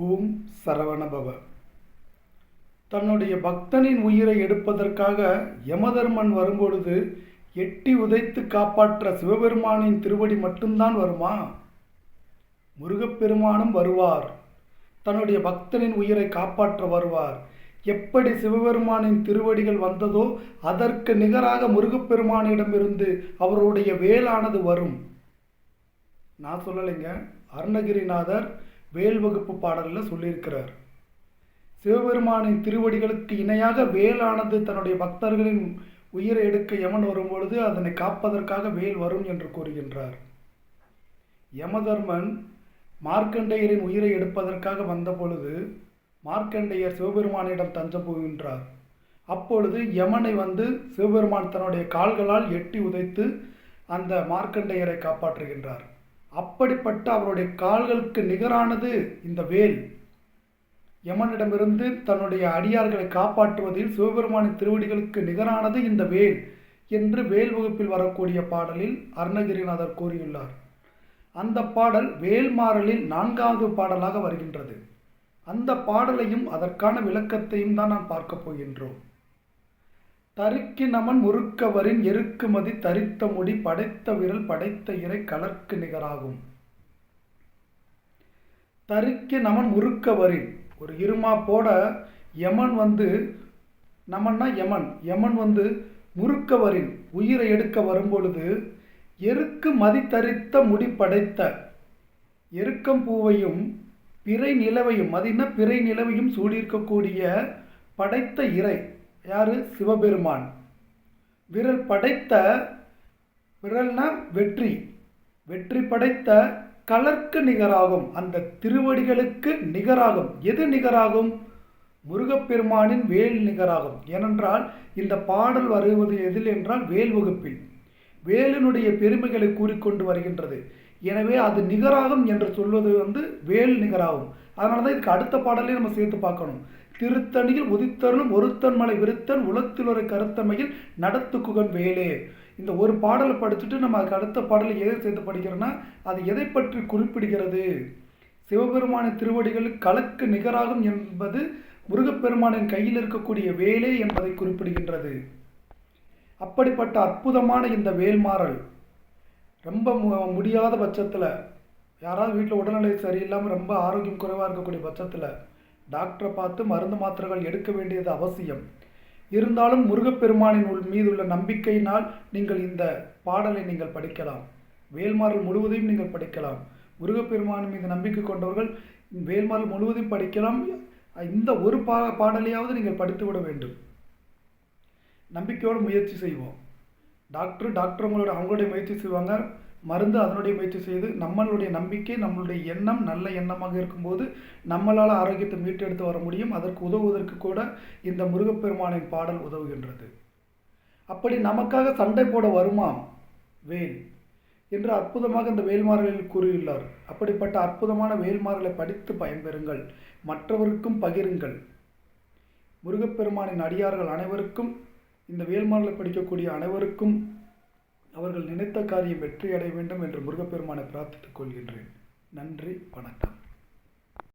ஓம் சரவணபவ. தன்னுடைய பக்தனின் உயிரை எடுப்பதற்காக யமதர்மன் வரும்பொழுது எட்டி உதைத்து காப்பாற்ற சிவபெருமானின் திருவடி மட்டும்தான் வருமா? முருகப்பெருமானும் வருவார். தன்னுடைய பக்தனின் உயிரை காப்பாற்ற வருவார். எப்படி சிவபெருமானின் திருவடிகள் வந்ததோ அதற்கு நிகராக முருகப்பெருமானிடமிருந்து அவருடைய வேலானது வரும். நான் சொல்லலைங்க, அருணகிரிநாதர் வேல் வகுப்பு பாடலில் சொல்லியிருக்கிறார். சிவபெருமானின் திருவடிகளுக்கு இணையாக வேலானது தன்னுடைய பக்தர்களின் உயிரை எடுக்க யமன் வரும்பொழுது அதனை காப்பதற்காக வேல் வரும் என்று கூறுகின்றார். யமதர்மன் மார்க்கண்டேயரின் உயிரை எடுப்பதற்காக வந்த பொழுது மார்க்கண்டேயர் சிவபெருமானிடம் தஞ்சம் போகின்றார். அப்பொழுது யமனை சிவபெருமான் தன்னுடைய கால்களால் எட்டி உதைத்து அந்த மார்க்கண்டேயரை காப்பாற்றுகின்றார். அப்படிப்பட்ட அவருடைய கால்களுக்கு நிகரானது இந்த வேல். யமனிடமிருந்து தன்னுடைய அடியார்களை காப்பாற்றுவதில் சிவபெருமானின் திருவடிகளுக்கு நிகரானது இந்த வேல் என்று வேல் வகுப்பில் வரக்கூடிய பாடலில் அருணகிரிநாதர் கூறியுள்ளார். அந்த பாடல் வேல்மாறலில் 4வது பாடலாக வருகின்றது. அந்த பாடலையும் அதற்கான விளக்கத்தையும் தான் நாம் பார்க்க போகின்றோம். தரிக்கு நமன் முறுக்கவரின் எருக்குமதி தரித்த முடி படைத்த விரல் படைத்த இறை கலர்க்கு நிகராகும். தரிக்கு நமன் முறுக்கவரின் ஒரு இருமா போட யமன் நமன்னா யமன் முறுக்கவரின் உயிரை எடுக்க வரும்பொழுது எருக்கு மதி தரித்த முடி படைத்த எருக்கம்பூவையும் பிறை நிலவையும் மதினா பிறை நிலவையும் சூடியிருக்கக்கூடிய படைத்த இறை யாரு? சிவபெருமான். விரல் படைத்த விரல்னா வெற்றி படைத்த கலர்க்கு நிகராகும். அந்த திருவடிகளுக்கு நிகராகும். எது நிகராகும்? முருகப்பெருமானின் வேல் நிகராகும். ஏனென்றால் இந்த பாடல் வருவது எதில் என்றால் வேல் வகுப்பில் வேலினுடைய பெருமைகளை கூறிக்கொண்டு வருகின்றது. எனவே அது நிகராகும் என்று சொல்வது வேல் நிகராகும். அதனால தான் இதுக்கு அடுத்த பாடலையும் நம்ம சேர்த்து பார்க்கணும். திருத்தணியில் உதித்தருளும் ஒருத்தன் மலை விருத்தன் உலத்தில் ஒரு கருத்தமையில் நடத்துக்குகன் வேலே. இந்த ஒரு பாடலை படிச்சுட்டு நம்ம அதுக்கு அடுத்த பாடலை எதை சேர்த்து படிக்கிறோன்னா அது எதை பற்றி குறிப்பிடுகிறது? சிவபெருமானின் திருவடிகளுக்கு கலக்கு நிகராகும் என்பது முருகப்பெருமானின் கையில் இருக்கக்கூடிய வேலே என்பதை குறிப்பிடுகின்றது. அப்படிப்பட்ட அற்புதமான இந்த வேல்மாறல் ரொம்ப முடியாத பட்சத்தில், யாராவது வீட்டில் உடல்நிலை சரியில்லாமல் ரொம்ப ஆரோக்கியம் குறைவாக இருக்கக்கூடிய பட்சத்தில் டாக்டரை பார்த்து மருந்து மாத்திரைகள் எடுக்க வேண்டியது அவசியம். இருந்தாலும் முருகப்பெருமானின் மீது உள்ள நம்பிக்கையினால் நீங்கள் இந்த பாடலை நீங்கள் படிக்கலாம். வேல்மாறல் முழுவதையும் நீங்கள் படிக்கலாம். முருகப்பெருமானின் மீது நம்பிக்கை கொண்டவர்கள் வேல்மாறல் முழுவதையும் படிக்கலாம். இந்த ஒரு பாடலையாவது நீங்கள் படித்து விட வேண்டும். நம்பிக்கையோடு முயற்சி செய்வோம். டாக்டர் அவங்களுடைய முயற்சி செய்வாங்க, மருந்து அதனுடைய முயற்சி செய்து நம்மளுடைய நம்பிக்கை நம்மளுடைய எண்ணம் நல்ல எண்ணமாக இருக்கும்போது நம்மளால் ஆரோக்கியத்தை மீட்டெடுத்து வர முடியும். அதற்கு உதவுவதற்கு கூட இந்த முருகப்பெருமானின் பாடல் உதவுகின்றது. அப்படி நமக்காக சண்டை போட வருமாம் வேல் என்று அற்புதமாக இந்த வேல்மாறலில் கூறியுள்ளார். அப்படிப்பட்ட அற்புதமான வேல்மாறலை படித்து பயன்பெறுங்கள், மற்றவருக்கும் பகிருங்கள். முருகப்பெருமானின் அடியார்கள் அனைவருக்கும், இந்த வேல்மாறலை படிக்கக்கூடிய அனைவருக்கும் அவர்கள் நினைத்த காரியம் வெற்றி அடைய வேண்டும் என்று முருகப்பெருமானை பிரார்த்தித்துக் கொள்கின்றேன். நன்றி, வணக்கம்.